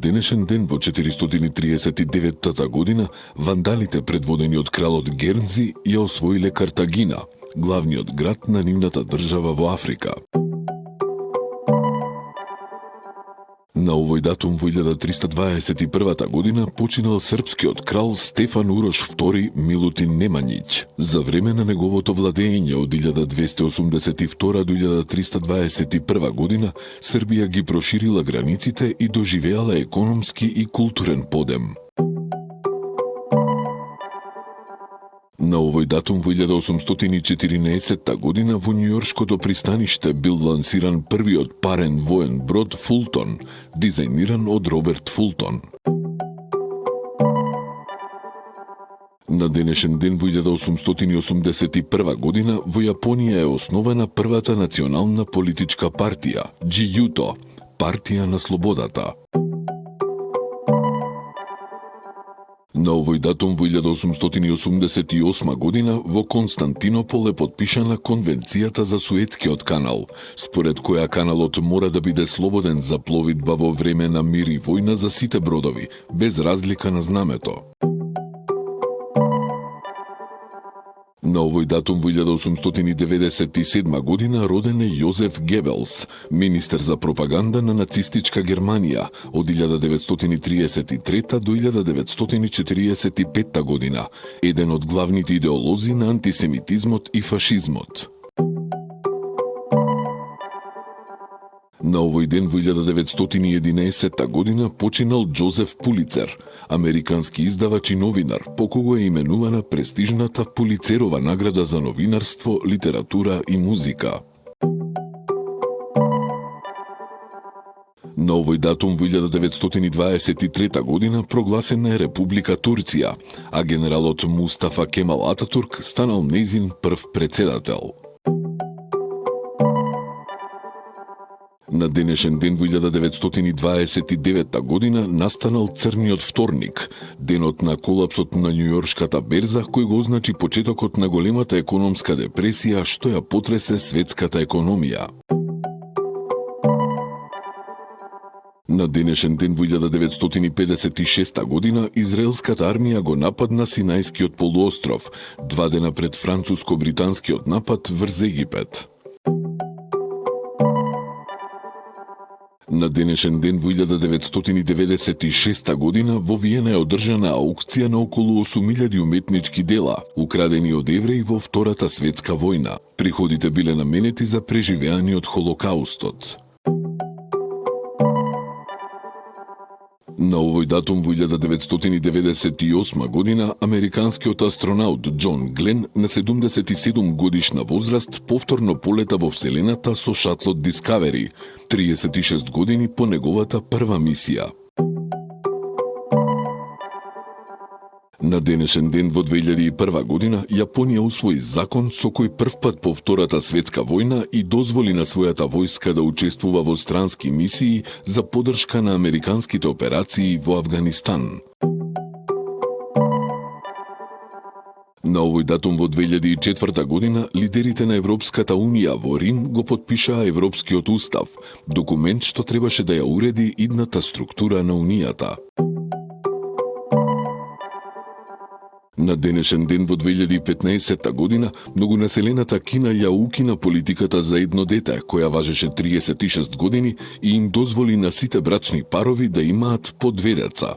денешен ден во 439 година вандалите предводени од кралот Гернзи ја освоиле Картагина, главниот град на нивната држава во Африка. На овој датум во 1321 година починал српскиот крал Стефан Урош II Милутин Немањиć. За време на неговото владење од 1282 до 1321 година Србија ги проширила границите и доживеала економски и културен подем. На овој датум во 1814 година во Њујоршкото пристаниште бил лансиран првиот парен воен брод Фултон, дизајниран од Роберт Фултон. На денешен ден во 1881 година во Јапонија е основана првата национална политичка партија, Џијуто, партија на слободата. На овој датум во 1888 година во Константинопол е подпишана Конвенцијата за Суетскиот канал, според која каналот мора да биде слободен за пловидба во време на мир и војна за сите бродови, без разлика на знамето. На овој датум во 1897 година роден е Јозеф Гебелс, министер за пропаганда на нацистичка Германија од 1933 до 1945 година, еден од главните идеолози на антисемитизмот и фашизмот. На овој ден во 1911 година починал Џозеф Пулицер, американски издавач и новинар, по кого е именувана престижната Пулицерова награда за новинарство, литература и музика. На овој датум во 1923 година прогласена е Република Турција, а генералот Мустафа Кемал Ататурк станал нејзин прв председател. На денешен ден во 1929 година настанал Црниот вторник, денот на колапсот на Њујоршката берза, кој го означи почетокот на големата економска депресија што ја потресе светската економија. На денешен ден во 1956 година израелската армија го нападна Синајскиот полуостров, 2 дена пред француско-британскиот напад врз Египет. На денешен ден во 1996 година во Виена е одржана аукција на околу 8000 уметнички дела, украдени од евреи во Втората светска војна. Приходите биле наменети за преживеаниот Холокаустот. На овој датум во 1998 година американскиот астронаут Џон Глен на 77 годишна возраст повторно полета во Вселената со шатлот Discovery, 36 години по неговата прва мисија. На денешен ден во 2001 година Јапонија усвои закон со кој првпат по Втората светска војна и дозволи на својата војска да учествува во странски мисии за поддршка на американските операции во Авганистан. На овој датум во 2004 година лидерите на Европската Унија во Рим го потпишаа Европскиот устав, документ што требаше да ја уреди идната структура на Унијата. На денешен ден во 2015 година многонаселената Кина ја укина политиката за едно дете, која важеше 36 години и им дозволи на сите брачни парови да имаат по 2 деца.